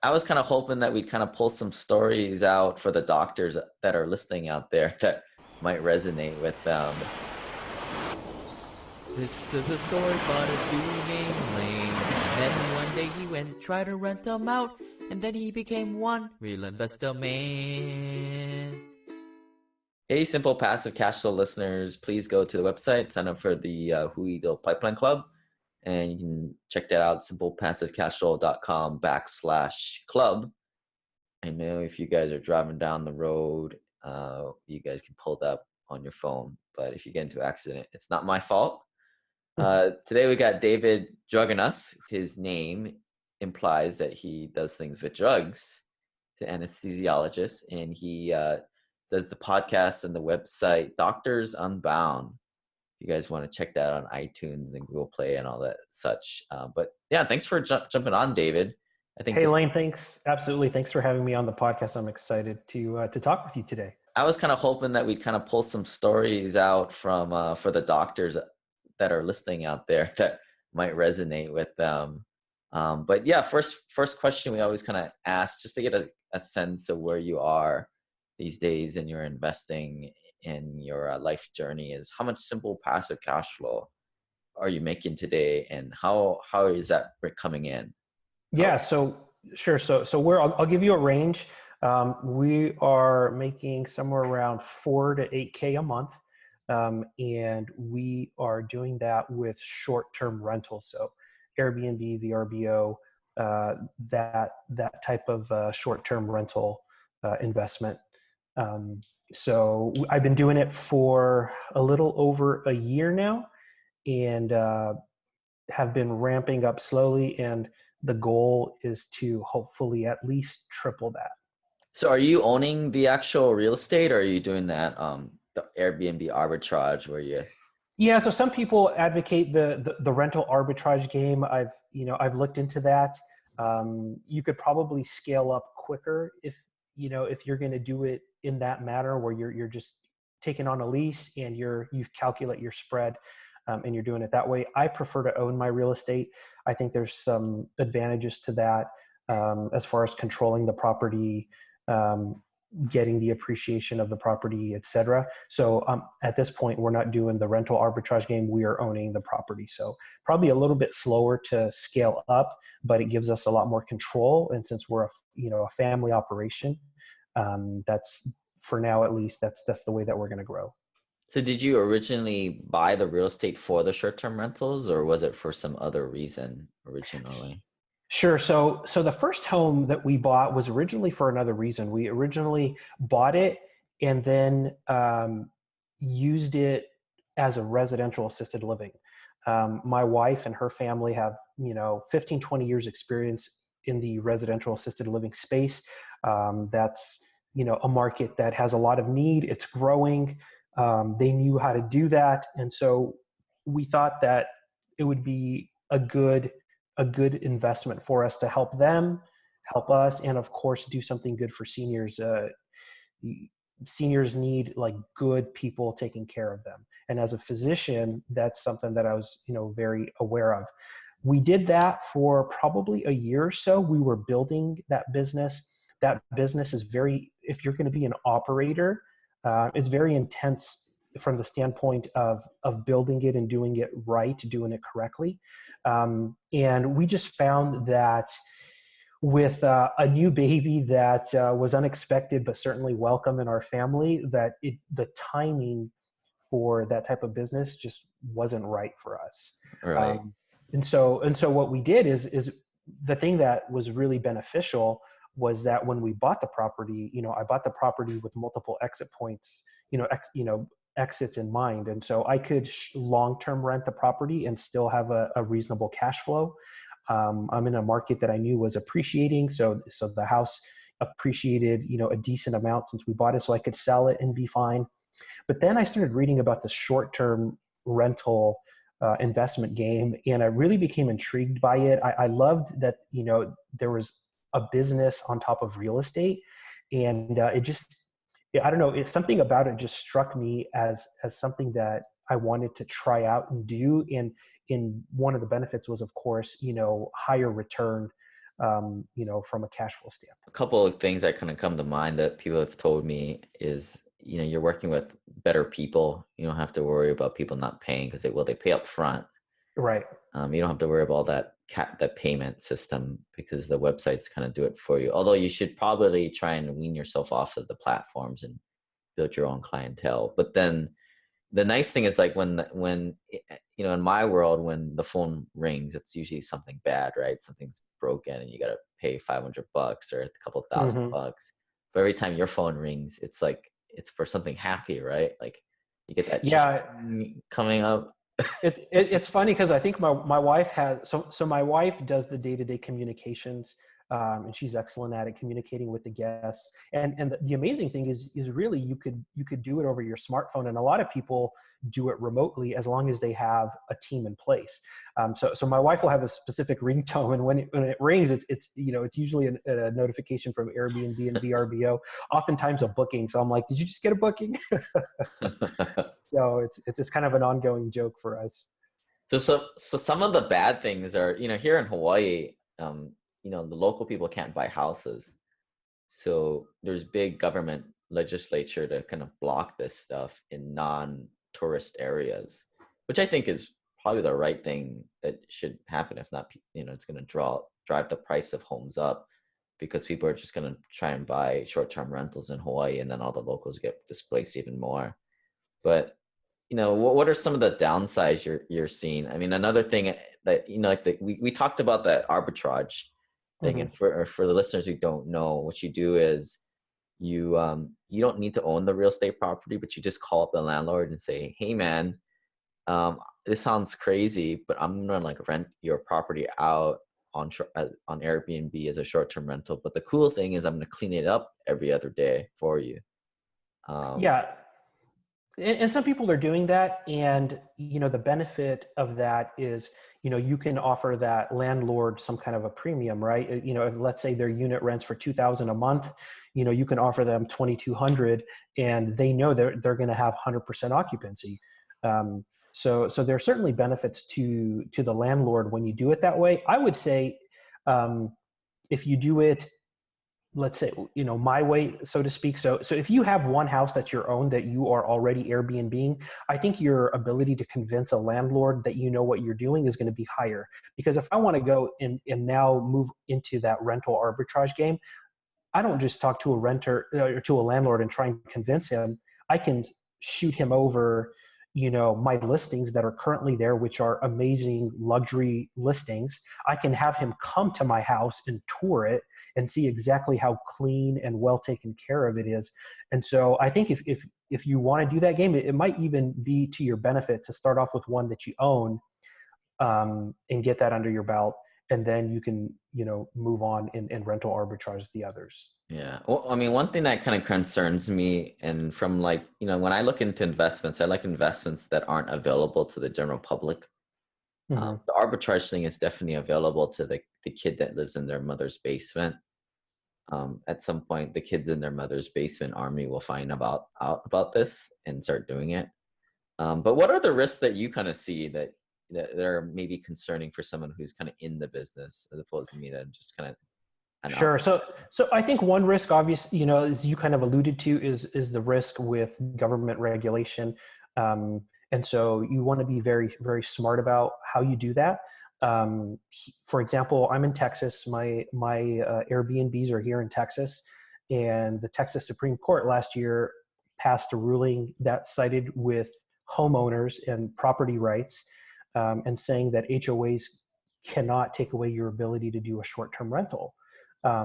I was kind of hoping that we'd kind of pull some stories out for the doctors that are listening out there that might resonate with them. This is a story about a dude named Lane. And then one day he went and tried to rent them out, and then he became one real investor man. Hey, Simple Passive Cashflow listeners, please go to the website, sign up for the Huido Pipeline Club, and you can check that out, simplepassivecashflow.com/club. I know if you guys are driving down the road, you guys can pull that up on your phone, but if you get into an accident, it's not my fault. Today we got David Draghinas. His name implies that he does things with drugs. He's an anesthesiologist, and he does the podcast and the website DoctorUnbound. If you guys want to check that on iTunes and Google Play and all that such. But yeah, thanks for jumping on, David. Hey, Lane, thanks. Absolutely. Thanks for having me on the podcast. I'm excited to talk with you today. I was kind of hoping that we'd kind of pull some stories out from for the doctors that are listening out there that might resonate with them. But yeah, first question we always kind of ask, just to get a sense of where you are these days in your investing in your life journey, is how much simple passive cash flow are you making today, and how is that coming in? Yeah, so sure. So I'll give you a range. We are making somewhere around 4 to 8K a month. And we are doing that with short-term rentals. So Airbnb, VRBO, that type of short-term rental investment. So I've been doing it for a little over a year now, and have been ramping up slowly. And the goal is to hopefully at least triple that. So are you owning the actual real estate, or are you doing that the Airbnb arbitrage where you? Yeah, so some people advocate the rental arbitrage game. I've looked into that. You could probably scale up quicker if you're going to do it in that manner, where you're just taking on a lease and you calculate your spread, and you're doing it that way. I prefer to own my real estate. I think there's some advantages to that, as far as controlling the property, getting the appreciation of the property, etc. So at this point, we're not doing the rental arbitrage game. We are owning the property. So probably a little bit slower to scale up, but it gives us a lot more control. And since we're a family operation, that's, for now at least, that's the way that we're going to grow. So did you originally buy the real estate for the short-term rentals, or was it for some other reason originally? Sure. So the first home that we bought was originally for another reason. We originally bought it and then used it as a residential assisted living. My wife and her family have 15, 20 years experience in the residential assisted living space. That's a market that has a lot of need. It's growing. They knew how to do that, and so we thought that it would be a good investment for us to help them, help us, and of course do something good for seniors. Seniors need good people taking care of them. And as a physician, that's something that I was, very aware of. We did that for probably a year or so. We were building that business. That business is if you're going to be an operator, it's very intense from the standpoint of building it and doing it right, doing it correctly. And we just found that with a new baby that was unexpected but certainly welcome in our family, that the timing for that type of business just wasn't right for us. Right. And so what we did is the thing that was really beneficial was that when we bought the property, I bought the property with multiple exit points, exits in mind. And so I could long-term rent the property and still have a reasonable cash flow. I'm in a market that I knew was appreciating. So the house appreciated, a decent amount since we bought it, so I could sell it and be fine. But then I started reading about the short-term rental investment game, and I really became intrigued by it. I loved that, there was a business on top of real estate, and it just, I don't know, it's something about it just struck me as something that I wanted to try out and do. And one of the benefits was, of course, higher return from a cash flow standpoint. A couple of things that kind of come to mind that people have told me is, you're working with better people. You don't have to worry about people not paying because they pay up front. Right. You don't have to worry about that payment system because the websites kind of do it for you. Although you should probably try and wean yourself off of the platforms and build your own clientele. But then the nice thing is, like, when in my world, when the phone rings, it's usually something bad, right? Something's broken and you got to pay $500 or a couple thousand Mm-hmm. bucks. But every time your phone rings, it's like it's for something happy, right? Like you get that Yeah. coming up. It's funny because I think my wife has, so my wife does the day-to-day communications, and she's excellent at it, communicating with the guests. And the amazing thing is really you could do it over your smartphone, and a lot of people do it remotely as long as they have a team in place. So my wife will have a specific ringtone, and when it rings, it's usually a notification from Airbnb and VRBO, oftentimes a booking. So I'm like, did you just get a booking? So it's kind of an ongoing joke for us. So some of the bad things are, here in Hawaii, the local people can't buy houses. So there's big government legislature to kind of block this stuff in non-tourist areas, which I think is probably the right thing that should happen. If not, it's going to drive the price of homes up because people are just going to try and buy short-term rentals in Hawaii, and then all the locals get displaced even more. But what are some of the downsides you're seeing? I mean, another thing that we talked about that arbitrage thing, Mm-hmm. and for the listeners who don't know, what you do is you don't need to own the real estate property, but you just call up the landlord and say, "Hey, man, this sounds crazy, but I'm gonna like rent your property out on Airbnb as a short-term rental. But the cool thing is I'm gonna clean it up every other day for you." Yeah. And some people are doing that, and the benefit of that is you can offer that landlord some kind of a premium, right? If, let's say their unit rents for $2,000 a month, you can offer them $2,200, and they know they're going to have 100% occupancy. So there are certainly benefits to the landlord when you do it that way. I would say, if you do it, let's say, my way, so to speak. So if you have one house that's your own that you are already Airbnb-ing, I think your ability to convince a landlord that you know what you're doing is going to be higher. Because if I want to go and now move into that rental arbitrage game, I don't just talk to a renter or to a landlord and try and convince him. I can shoot him over, my listings that are currently there, which are amazing luxury listings. I can have him come to my house and tour it and see exactly how clean and well taken care of it is. And so I think if you want to do that game, it might even be to your benefit to start off with one that you own, and get that under your belt. And then you can, move on and rental arbitrage the others. Yeah. Well, I mean, one thing that kind of concerns me, and from when I look into investments, I like investments that aren't available to the general public. Mm-hmm. The arbitrage thing is definitely available to the kid that lives in their mother's basement. At some point, the kids in their mother's basement army will find out about this and start doing it. But what are the risks that you kind of see that are maybe concerning for someone who's kind of in the business, as opposed to me that just kind of Sure. So I think one risk, obviously, as you kind of alluded to, is the risk with government regulation. And so you want to be very, very smart about how you do that. For example, I'm in Texas. My Airbnbs are here in Texas, and the Texas Supreme Court last year passed a ruling that sided with homeowners and property rights, and saying that HOAs cannot take away your ability to do a short-term rental.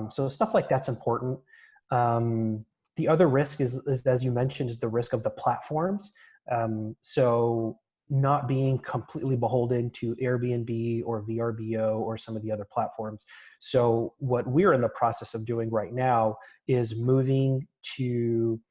So stuff like that's important. The other risk is, as you mentioned, is the risk of the platforms. So not being completely beholden to Airbnb or VRBO or some of the other platforms. So what we're in the process of doing right now is moving to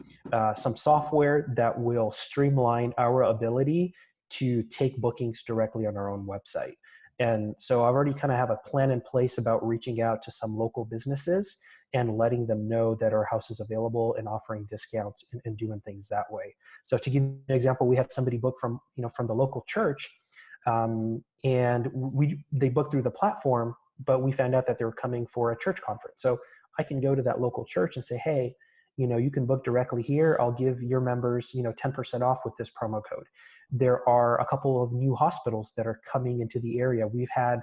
some software that will streamline our ability to take bookings directly on our own website. And so I've already kind of have a plan in place about reaching out to some local businesses and letting them know that our house is available and offering discounts and doing things that way. So to give you an example, we had somebody book from the local church, and they booked through the platform. but we found out that they were coming for a church conference. So I can go to that local church and say, hey, you can book directly here. I'll give your members, 10% off with this promo code. There are a couple of new hospitals that are coming into the area. We've had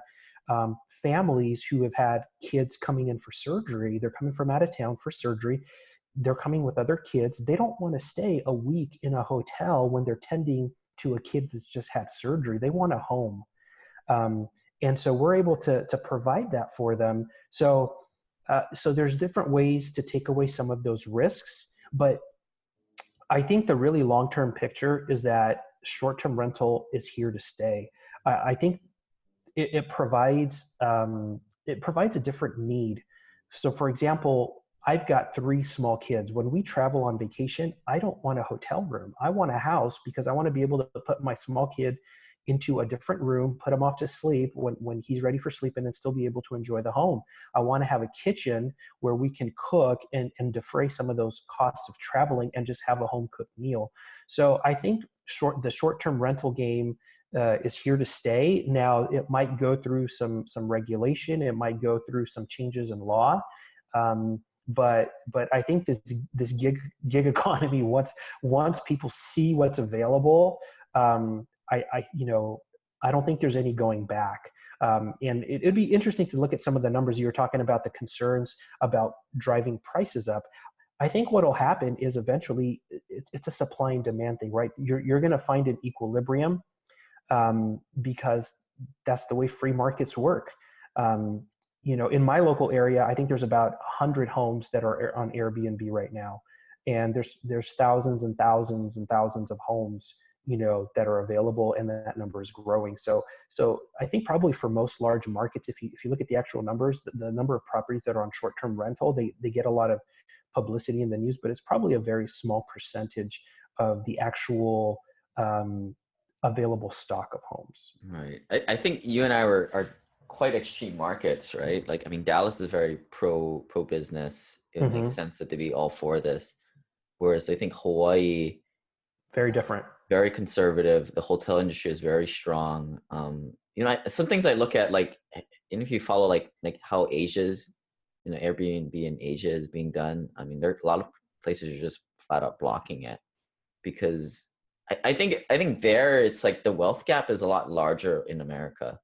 families who have had kids coming in for surgery. They're coming from out of town for surgery. They're coming with other kids. They don't want to stay a week in a hotel when they're tending to a kid that's just had surgery. They want a home. And so we're able to provide that for them. So there's different ways to take away some of those risks. But I think the really long-term picture is that short-term rental is here to stay. I think it provides a different need. So for example, I've got 3 small kids. When we travel on vacation, I don't want a hotel room. I want a house because I want to be able to put my small kid into a different room, put him off to sleep when he's ready for sleep, and then still be able to enjoy the home. I want to have a kitchen where we can cook and defray some of those costs of traveling and just have a home cooked meal. So I think the short-term rental game is here to stay. Now, it might go through some regulation. It might go through some changes in law. But I think this gig economy, once people see what's available, I don't think there's any going back. And it'd be interesting to look at some of the numbers. You were talking about the concerns about driving prices up. I think what'll happen is eventually it's a supply and demand thing, right? You're going to find an equilibrium because that's the way free markets work. In my local area, I think there's about 100 homes that are on Airbnb right now, and there's thousands and thousands and thousands of homes that are available, and that number is growing. So I think probably for most large markets, if you look at the actual numbers, the number of properties that are on short-term rental, they get a lot of publicity in the news, but it's probably a very small percentage of the actual available stock of homes. Right. I think you and I are quite extreme markets, right? Like, I mean, Dallas is very pro business. It makes sense that to be all for this. Whereas I think Hawaii, very different, very conservative. The hotel industry is very strong. Some things I look at, like, and if you follow like how Asia's, Airbnb in Asia is being done. I mean, there are a lot of places are just flat out blocking it because I think there it's like the wealth gap is a lot larger in America.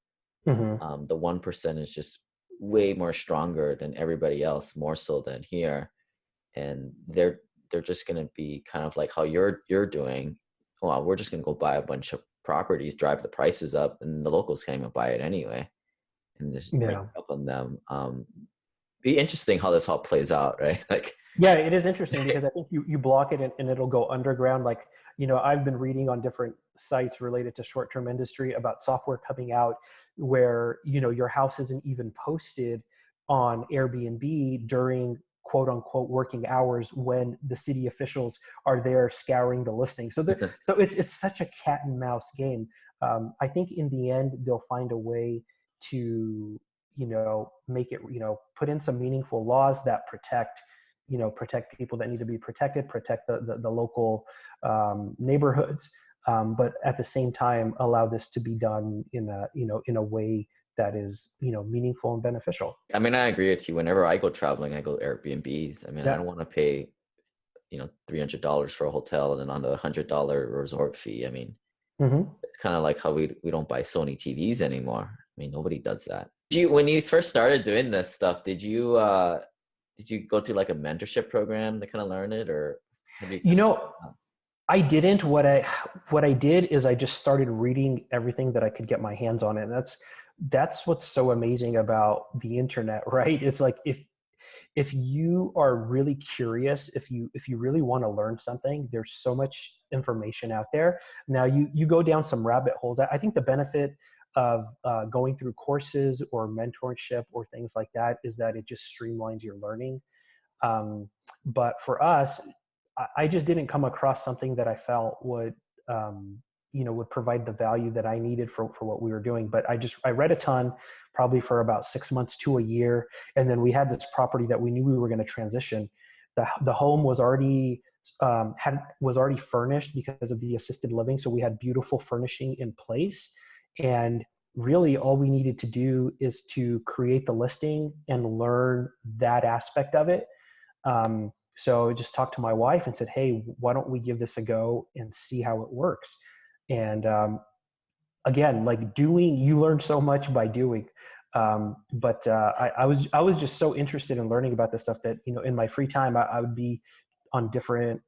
The 1% is just way more stronger than everybody else, more so than here, and they're just going to be kind of like how you're doing. Well, we're just going to go buy a bunch of properties, drive the prices up, and the locals can't even buy it anyway, and just bring up on them. Be interesting how this all plays out, right? Like, yeah, it is interesting because I think you block it and it'll go underground. Like, I've been reading on different sites related to short-term industry about software coming out where, your house isn't even posted on Airbnb during quote unquote working hours when the city officials are there scouring the listing. So it's such a cat and mouse game. I think in the end, they'll find a way to, make it, put in some meaningful laws that protect people that need to be protected, protect the local neighborhoods, but at the same time allow this to be done in a way that is meaningful and beneficial. I mean, I agree with you. Whenever I go traveling, I go Airbnbs. I mean, I don't want to pay $300 for a hotel and then on the $100 resort fee. I mean, it's kind of like how we don't buy Sony TVs anymore. I mean, nobody does that. When you first started doing this stuff, did you go through like a mentorship program to kind of learn it, or have you? I didn't. What I did is I just started reading everything that I could get my hands on, and that's what's so amazing about the internet, right? It's like if you are really curious, if you really want to learn something, there's so much information out there. Now you go down some rabbit holes. I think the benefit of going through courses or mentorship or things like that is that it just streamlines your learning. But for us, I just didn't come across something that I felt would provide the value that I needed for what we were doing. But I read a ton, probably for about 6 months to a year. And then we had this property that we knew we were going to transition. The home was already furnished because of the assisted living. So we had beautiful furnishing in place. And really all we needed to do is to create the listing and learn that aspect of it. So I just talked to my wife and said, hey, why don't we give this a go and see how it works? And again, like doing, you learn so much by doing. I was just so interested in learning about this stuff that, in my free time, I would be on different,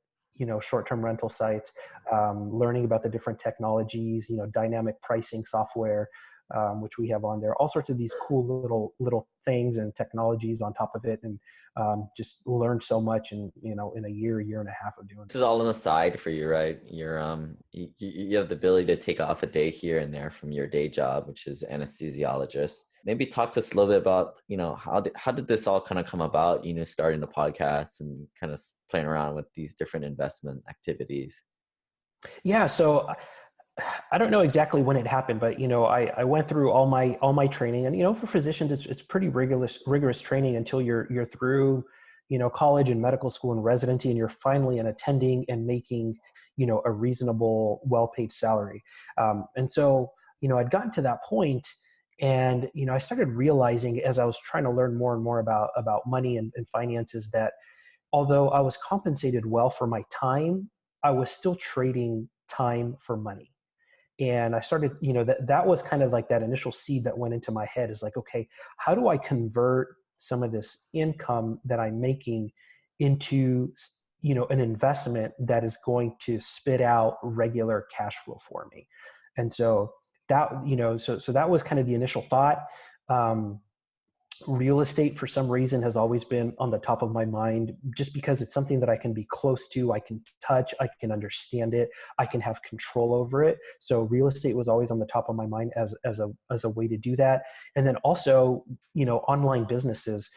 short-term rental sites, learning about the different technologies, dynamic pricing software, which we have on there, all sorts of these cool little things and technologies on top of it. And just learned so much in a year and a half of doing This is all on the side for you, right? You have the ability to take off a day here and there from your day job, which is anesthesiologist. Maybe talk to us a little bit about, how did this all kind of come about, starting the podcast and kind of playing around with these different investment activities? Yeah. So I don't know exactly when it happened, but I went through all my training, and for physicians, it's pretty rigorous training until you're through, college and medical school and residency, and you're finally attending and making, a reasonable, well-paid salary. And so, I'd gotten to that point, and I started realizing as I was trying to learn more and more about money and finances that although I was compensated well for my time, I was still trading time for money. And I started, that was kind of like that initial seed that went into my head is like, okay, how do I convert some of this income that I'm making into, an investment that is going to spit out regular cash flow for me? And so that, so that was kind of the initial thought. Real estate for some reason has always been on the top of my mind, just because it's something that I can be close to, I can touch, I can understand it, I can have control over it. So real estate was always on the top of my mind as a way to do that. And then also, online businesses,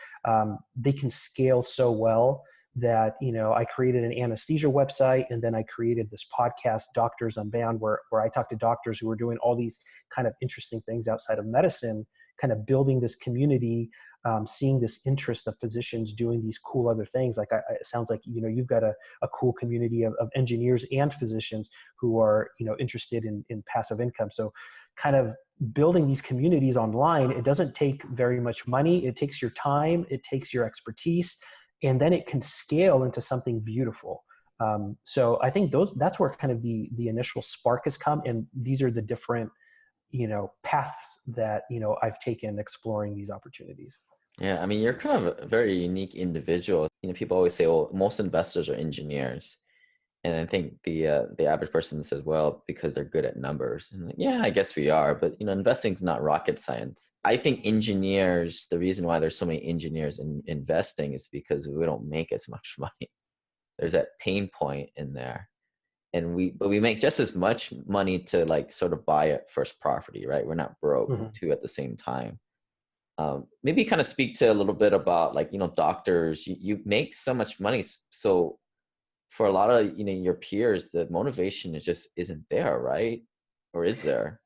they can scale so well that, I created an anesthesia website, and then I created this podcast, DoctorUnbound, where I talk to doctors who are doing all these kind of interesting things outside of medicine, kind of building this community, seeing this interest of physicians doing these cool other things. Like it sounds like, you've got a cool community of engineers and physicians who are, interested in passive income. So kind of building these communities online, it doesn't take very much money. It takes your time, it takes your expertise, and then it can scale into something beautiful. So I think that's where kind of the initial spark has come. And these are the different, paths that, I've taken exploring these opportunities. Yeah, I mean, you're kind of a very unique individual. People always say, well, most investors are engineers. And I think the average person says, well, because they're good at numbers. And like, yeah, I guess we are. But, investing is not rocket science. I think engineers, the reason why there's so many engineers in investing is because we don't make as much money. There's that pain point in there. And we make just as much money to like sort of buy a first property, right? We're not broke too at the same time. Maybe kind of speak to a little bit about like, doctors, you make so much money. So for a lot of, your peers, the motivation just isn't there, right? Or is there?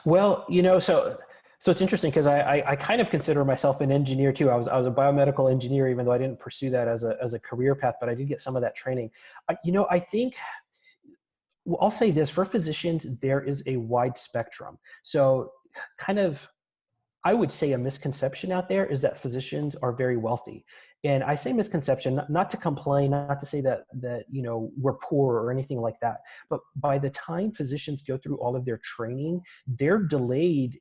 Well, so it's interesting because I kind of consider myself an engineer too. I was a biomedical engineer, even though I didn't pursue that as a career path, but I did get some of that training. I think, well, I'll say this, for physicians, there is a wide spectrum. So kind of, I would say a misconception out there is that physicians are very wealthy. And I say misconception, not to complain, not to say that we're poor or anything like that. But by the time physicians go through all of their training, they're delayed,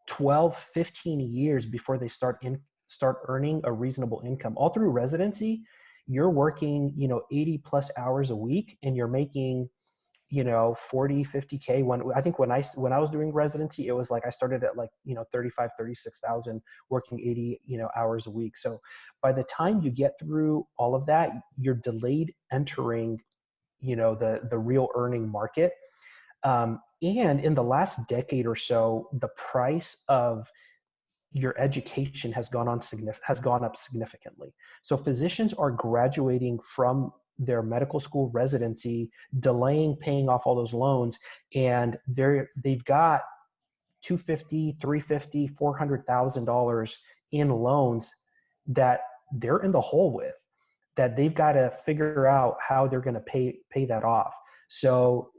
12, 15 years before they start earning a reasonable income. All through residency, you're working, 80 plus hours a week, and you're making, 40, 50K. When I was doing residency, it was like I started at like, 35, 36,000 working 80, hours a week. So by the time you get through all of that, you're delayed entering, the real earning market. And in the last decade or so, the price of your education has gone up significantly. So physicians are graduating from their medical school residency, delaying paying off all those loans, and they've got $250,000, $350,000, $400,000 in loans that they're in the hole with, that they've got to figure out how they're going to pay that off. So,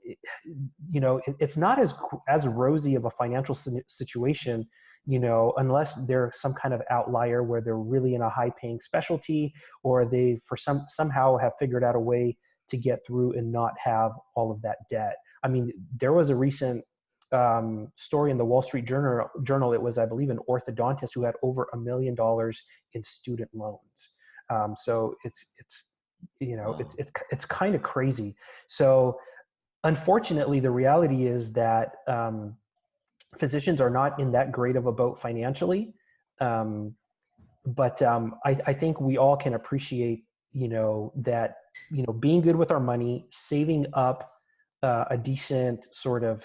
it's not as rosy of a financial situation, unless they're some kind of outlier where they're really in a high paying specialty, or they somehow have figured out a way to get through and not have all of that debt. I mean, there was a recent story in the Wall Street Journal. It was, I believe, an orthodontist who had over $1 million in student loans. So Wow. it's kind of crazy. So unfortunately, the reality is that physicians are not in that great of a boat financially. But I think we all can appreciate, that, being good with our money, saving up a decent sort of,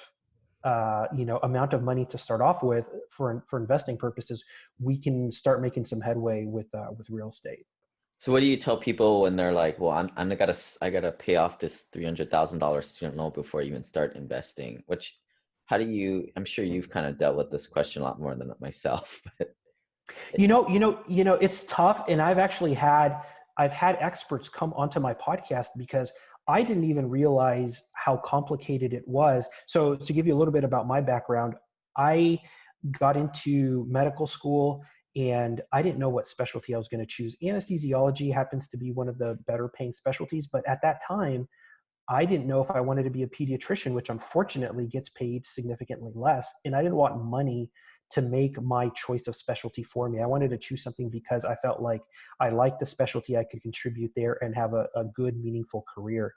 amount of money to start off with for investing purposes, we can start making some headway with real estate. So what do you tell people when they're like, well, I gotta pay off this $300,000 student loan before I even start investing? I'm sure you've kind of dealt with this question a lot more than myself, but It's tough. And I've had experts come onto my podcast because I didn't even realize how complicated it was. So to give you a little bit about my background, I got into medical school and I didn't know what specialty I was going to choose. Anesthesiology happens to be one of the better paying specialties, but at that time, I didn't know if I wanted to be a pediatrician, which unfortunately gets paid significantly less. And I didn't want money to make my choice of specialty for me. I wanted to choose something because I felt like I liked the specialty, I could contribute there and have a good, meaningful career.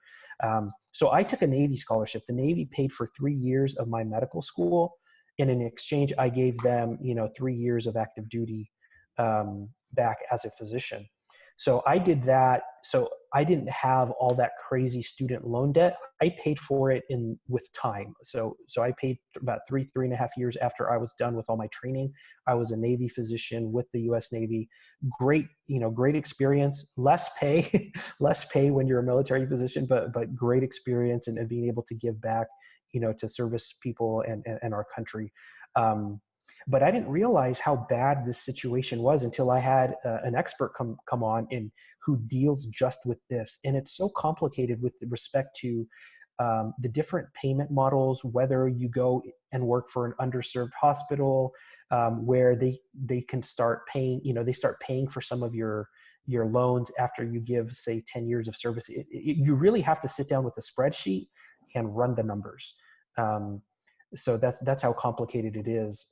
So I took a Navy scholarship. The Navy paid for 3 years of my medical school. And in exchange, I gave them, 3 years of active duty back as a physician. So I did that. So I didn't have all that crazy student loan debt. I paid for it with time. So I paid about 3.5 years after I was done with all my training. I was a Navy physician with the U.S. Navy. Great, great experience. Less pay, less pay when you're a military physician, but great experience and being able to give back, to service people and our country. But I didn't realize how bad this situation was until I had an expert come on and who deals just with this. And it's so complicated with respect to the different payment models, whether you go and work for an underserved hospital where they can start paying, they start paying for some of your loans after you give, say, 10 years of service. You really have to sit down with a spreadsheet and run the numbers. So that's how complicated it is,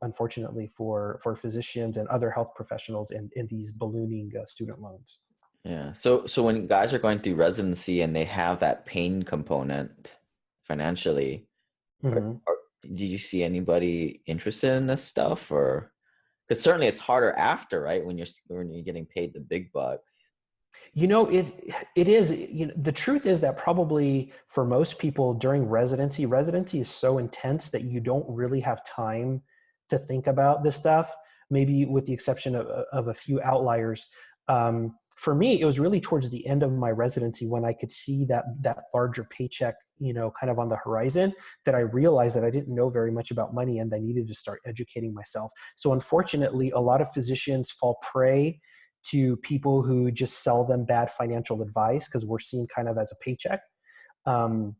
unfortunately, for physicians and other health professionals in these ballooning student loans. yeah. So when guys are going through residency and they have that pain component financially, Mm-hmm. did you see anybody interested in this stuff? Or because certainly it's harder after, right? When you're getting paid the big bucks. It is, the truth is that probably for most people during residency is so intense that you don't really have time to think about this stuff, maybe with the exception of a few outliers. For me, it was really towards the end of my residency when I could see that larger paycheck, kind of on the horizon, that I realized that I didn't know very much about money and I needed to start educating myself. So unfortunately, a lot of physicians fall prey to people who just sell them bad financial advice because we're seen kind of as a paycheck. And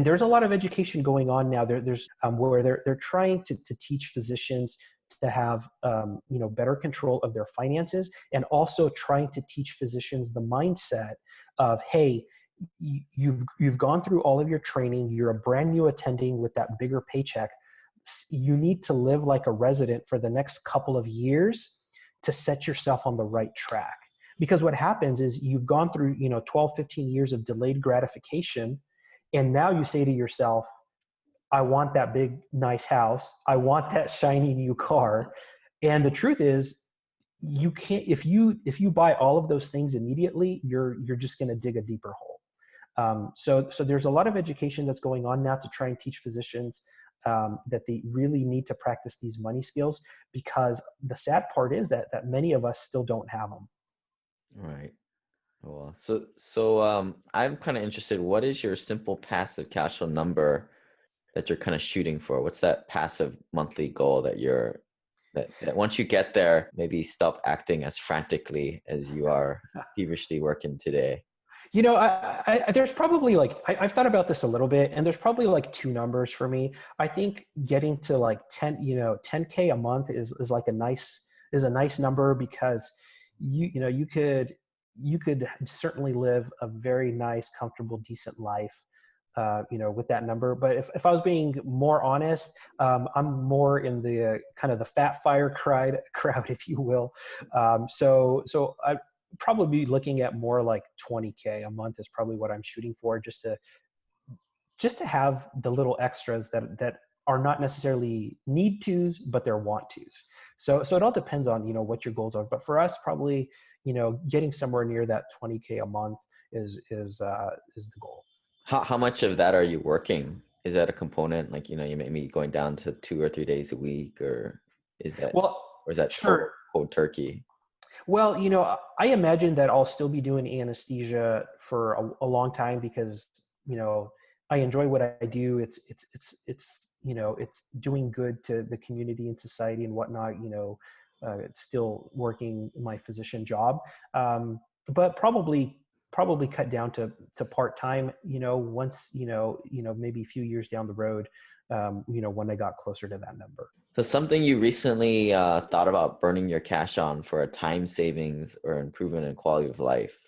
there's a lot of education going on now. There's where they're trying to teach physicians to have better control of their finances, and also trying to teach physicians the mindset of, hey, you've gone through all of your training, you're a brand new attending with that bigger paycheck. You need to live like a resident for the next couple of years to set yourself on the right track. Because what happens is you've gone through 12, 15 years of delayed gratification, and now you say to yourself, I want that big, nice house. I want that shiny new car. And the truth is, you can't, if you buy all of those things immediately, you're just going to dig a deeper hole. So there's a lot of education that's going on now to try and teach physicians that they really need to practice these money skills, because the sad part is that many of us still don't have them. Right. Well, so I'm kind of interested. What is your simple passive cash flow number that you're kind of shooting for? What's that passive monthly goal that that once you get there, maybe stop acting as frantically as you are feverishly working today? There's probably like, I've thought about this a little bit, and there's probably like two numbers for me. I think getting to like 10K a month is like a nice number, because you could certainly live a very nice, comfortable, decent life, with that number. But if I was being more honest, I'm more in the kind of the fat fire crowd, if you will. So I probably be looking at more like 20K a month is probably what I'm shooting for, just to have the little extras that are not necessarily need tos, but they're want tos. So it all depends on, what your goals are. But for us, probably, getting somewhere near that 20K a month is the goal. How much of that are you working? Is that a component? Like, you may be going down to 2 or 3 days a week, or is that, Well, or is that sure. cold turkey? Well, I imagine that I'll still be doing anesthesia for a long time, because, I enjoy what I do. It's doing good to the community and society and whatnot, still working my physician job. But probably cut down to part-time, once, maybe a few years down the road, when I got closer to that number. So something you recently thought about burning your cash on for a time savings or improvement in quality of life?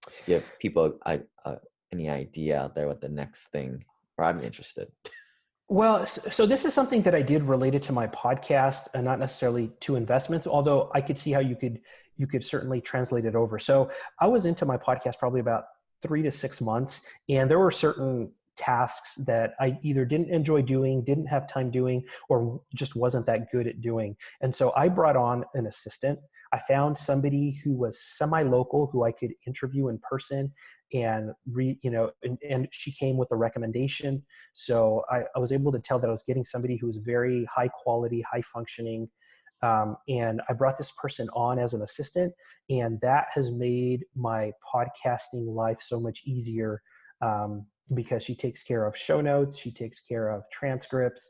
To give people any idea out there what the next thing, or I'm interested. Well, so this is something that I did related to my podcast, and not necessarily to investments, although I could see how you could certainly translate it over. So I was into my podcast probably about 3 to 6 months, and there were certain tasks that I either didn't enjoy doing, didn't have time doing, or just wasn't that good at doing. And so I brought on an assistant. I found somebody who was semi-local, who I could interview in person, and and she came with a recommendation. So I was able to tell that I was getting somebody who was very high quality, high functioning. And I brought this person on as an assistant, and that has made my podcasting life so much easier, because she takes care of show notes, she takes care of transcripts,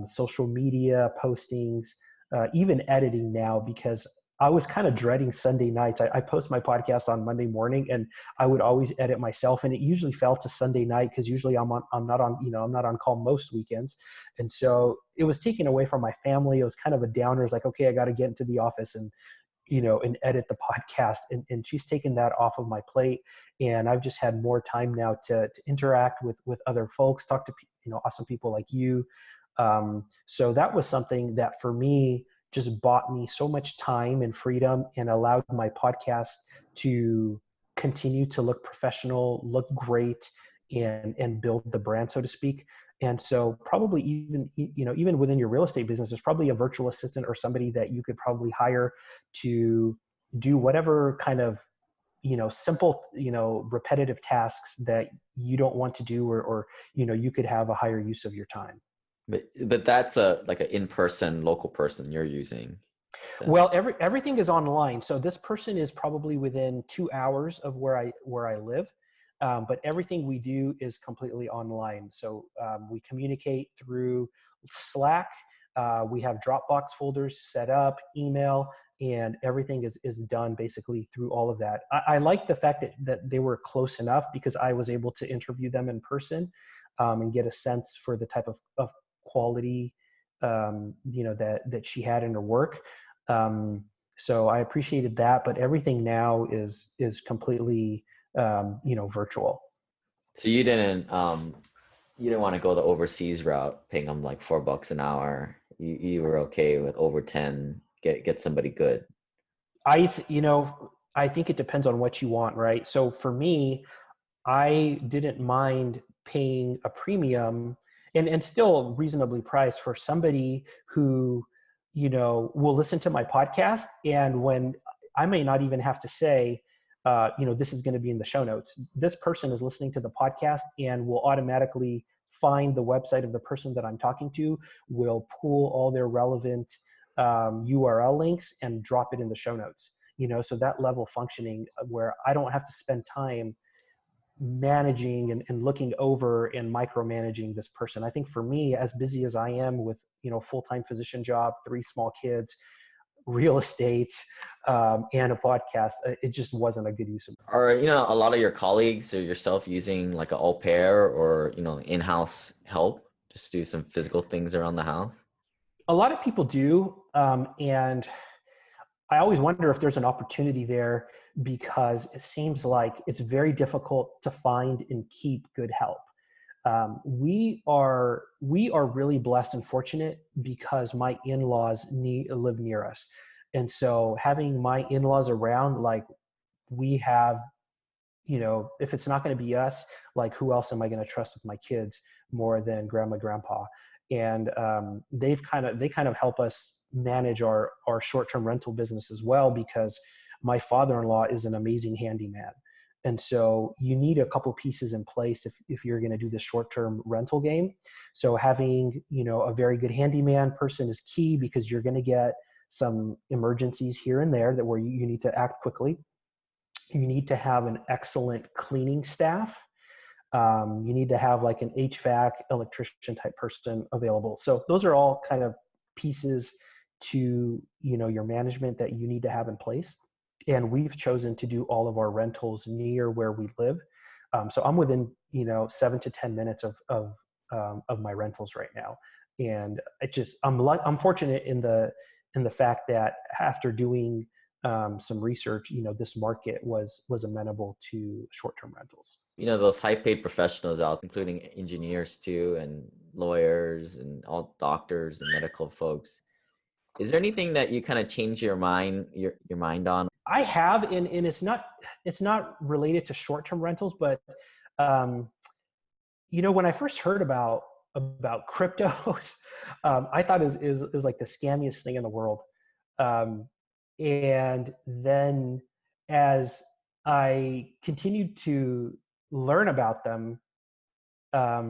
social media postings, even editing now, because I was kind of dreading Sunday nights. I post my podcast on Monday morning, and I would always edit myself, and it usually fell to Sunday night, because usually I'm not on call most weekends. And so it was taken away from my family. It was kind of a downer. It's like, okay, I got to get into the office and edit the podcast. And she's taken that off of my plate. And I've just had more time now to interact with other folks, talk to, awesome people like you. So that was something that for me just bought me so much time and freedom, and allowed my podcast to continue to look professional, look great, and build the brand, so to speak. And so probably even within your real estate business, there's probably a virtual assistant or somebody that you could probably hire to do whatever kind of, simple, repetitive tasks that you don't want to do, or you could have a higher use of your time. But that's like an in-person local person you're using. Then. Well, everything is online. So this person is probably within 2 hours of where I live. But everything we do is completely online. So we communicate through Slack. We have Dropbox folders set up, email, and everything is done basically through all of that. I like the fact that they were close enough, because I was able to interview them in person, and get a sense for the type of quality, that she had in her work. So I appreciated that, but everything now is completely, virtual. So you didn't want to go the overseas route, paying them like $4 an hour. You were okay with over 10, get somebody good. I think it depends on what you want, right? So for me, I didn't mind paying a premium and still reasonably priced for somebody who, will listen to my podcast. And when I may not even have to say, this is going to be in the show notes, this person is listening to the podcast and will automatically find the website of the person that I'm talking to, will pull all their relevant URL links and drop it in the show notes. So that level of functioning where I don't have to spend time managing and looking over and micromanaging this person. I think for me, as busy as I am with, full-time physician job, 3 small kids, real estate, and a podcast, it just wasn't a good use of. Are, a lot of your colleagues or yourself using like an au pair or, in-house help just to do some physical things around the house? A lot of people do, and I always wonder if there's an opportunity there, because it seems like it's very difficult to find and keep good help. We are really blessed and fortunate because my in-laws live near us, and so having my in-laws around, like, we have, if it's not going to be us, like, who else am I going to trust with my kids more than grandma, grandpa? And they kind of help us manage our short-term rental business as well, because my father-in-law is an amazing handyman. And so you need a couple pieces in place if you're going to do the short-term rental game. So having, a very good handyman person is key, because you're going to get some emergencies here and there where you need to act quickly. You need to have an excellent cleaning staff. You need to have like an HVAC electrician type person available. So those are all kind of pieces to, your management that you need to have in place. And we've chosen to do all of our rentals near where we live. So I'm within, 7 to 10 minutes of my rentals right now. And I'm fortunate in the fact that after doing some research, this market was amenable to short-term rentals. Those high-paid professionals out, including engineers too, and lawyers and all doctors and medical folks. Is there anything that you kind of change your mind on? I have, and it's not related to short-term rentals, but when I first heard about cryptos, I thought it was like the scammiest thing in the world. And then as I continued to learn about them, I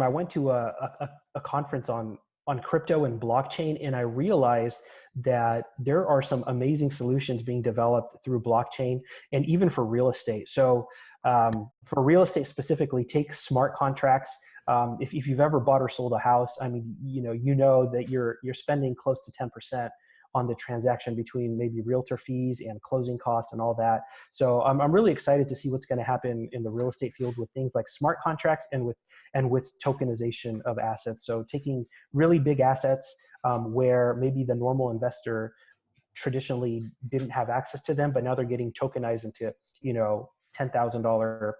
went to a conference on crypto and blockchain, and I realized that there are some amazing solutions being developed through blockchain, and even for real estate. So for real estate specifically, take smart contracts. If you've ever bought or sold a house, I mean, you know that you're spending close to 10% on the transaction between maybe realtor fees and closing costs and all that. So I'm really excited to see what's going to happen in the real estate field with things like smart contracts and with tokenization of assets. So taking really big assets where maybe the normal investor traditionally didn't have access to them, but now they're getting tokenized into, $10,000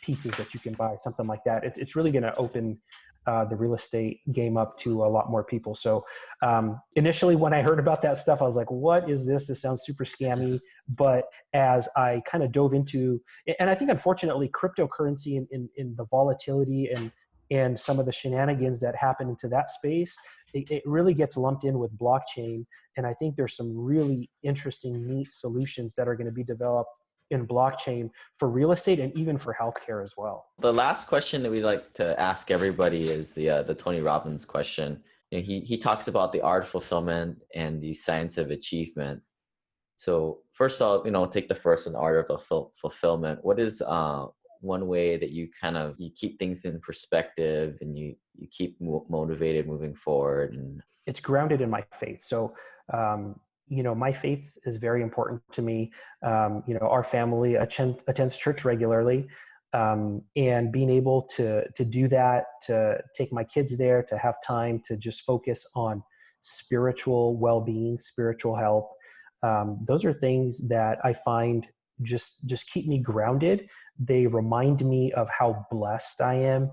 pieces that you can buy, something like that. It's really going to open the real estate game up to a lot more people. So initially when I heard about that stuff, I was like, what is this? This sounds super scammy. But as I kind of dove into, and I think unfortunately cryptocurrency in the volatility and some of the shenanigans that happen into that space, it really gets lumped in with blockchain. And I think there's some really interesting, neat solutions that are going to be developed in blockchain for real estate and even for healthcare as well. The last question that we like to ask everybody is the Tony Robbins question. He talks about the art of fulfillment and the science of achievement. So first off, take the first in art of fulfillment. What is one way that you keep things in perspective and you keep motivated moving forward? And it's grounded in my faith. So my faith is very important to me. Our family attends church regularly, and being able to do that, to take my kids there, to have time to just focus on spiritual well-being, spiritual health. Those are things that I find just keep me grounded. They remind me of how blessed I am,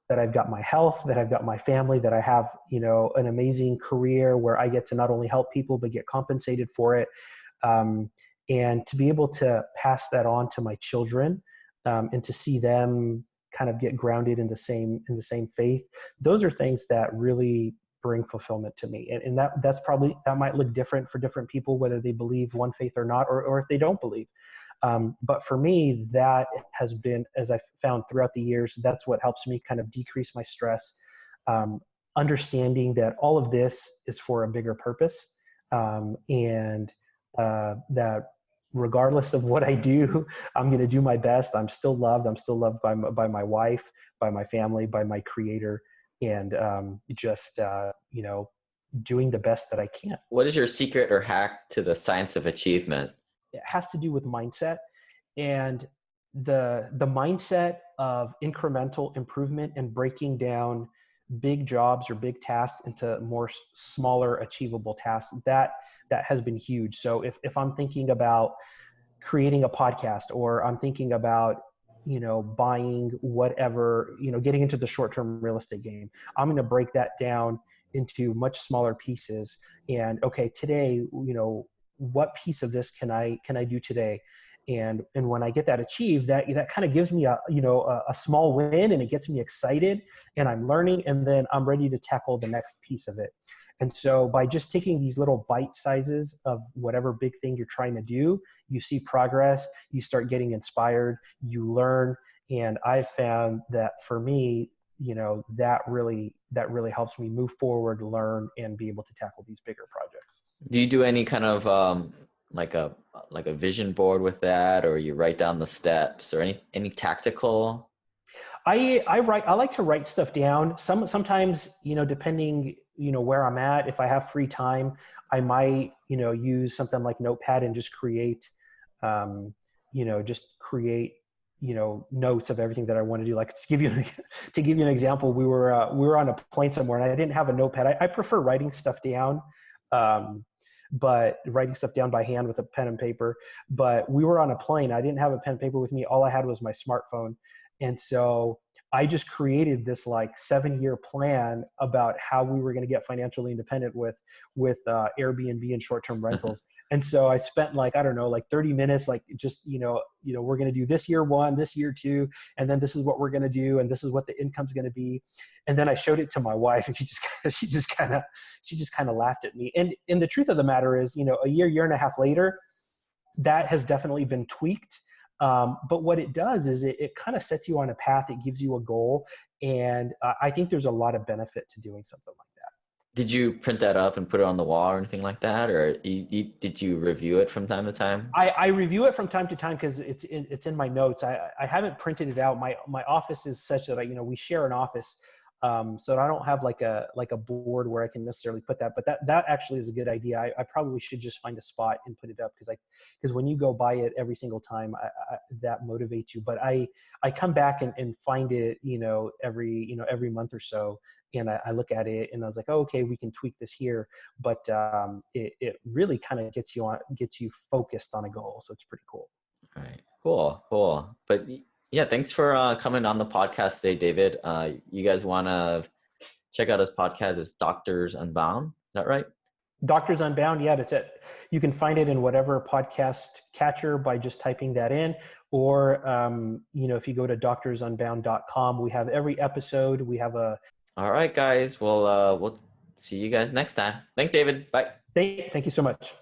that I've got my health, that I've got my family, that I have, an amazing career where I get to not only help people, but get compensated for it. And to be able to pass that on to my children, and to see them kind of get grounded in the same faith. Those are things that really bring fulfillment to me. And that might look different for different people, whether they believe one faith or not, or if they don't believe. But for me, that has been, as I've found throughout the years, that's what helps me kind of decrease my stress, understanding that all of this is for a bigger purpose, and that regardless of what I do, I'm going to do my best. I'm still loved. I'm still loved by my wife, by my family, by my creator. And doing the best that I can. What is your secret or hack to the science of achievement? It has to do with mindset, and the mindset of incremental improvement and breaking down big jobs or big tasks into more smaller achievable tasks. That has been huge. So if I'm thinking about creating a podcast, or I'm thinking about, buying whatever, getting into the short-term real estate game, I'm going to break that down into much smaller pieces. And okay, today, what piece of this can I do today? And when I get that achieved, that kind of gives me a small win, and it gets me excited, and I'm learning, and then I'm ready to tackle the next piece of it. And so by just taking these little bite sizes of whatever big thing you're trying to do, you see progress, you start getting inspired, you learn. And I've found that for me, that really helps me move forward, learn, and be able to tackle these bigger projects. Do you do any kind of like a vision board with that, or you write down the steps, or any tactical? I like to write stuff down. Sometimes, depending, where I'm at, if I have free time, I might, use something like Notepad and just create, notes of everything that I want to do. Like, to give you an example, we were on a plane somewhere, and I didn't have a Notepad. I prefer writing stuff down. But writing stuff down by hand with a pen and paper. But we were on a plane. I didn't have a pen and paper with me. All I had was my smartphone. And so I just created this 7-year plan about how we were going to get financially independent with Airbnb and short-term rentals. And so I spent 30 minutes, we're going to do this year 1, this year 2, and then this is what we're going to do, and this is what the income's going to be. And then I showed it to my wife, and she just kind of laughed at me. And the truth of the matter is, a year and a half later, that has definitely been tweaked. But what it does is it kind of sets you on a path. It gives you a goal. And I think there's a lot of benefit to doing something like that. Did you print that up and put it on the wall or anything like that? Or did you review it from time to time? I review it from time to time because it's in my notes. I haven't printed it out. My office is such that we share an office. So I don't have like a board where I can necessarily put that, but that actually is a good idea. I probably should just find a spot and put it up because when you go by it every single time, that motivates you. But I come back and find it, every month or so, and I look at it and I was like, oh, okay, we can tweak this here. But it really kind of gets you focused on a goal. So it's pretty cool. All right, cool. But yeah, thanks for coming on the podcast today, David. You guys want to check out his podcast? It's Doctors Unbound. Is that right? Doctors Unbound. Yeah, that's it. You can find it in whatever podcast catcher by just typing that in. Or, if you go to doctorsunbound.com, we have every episode. We have All right, guys. Well, we'll see you guys next time. Thanks, David. Bye. Thank you so much.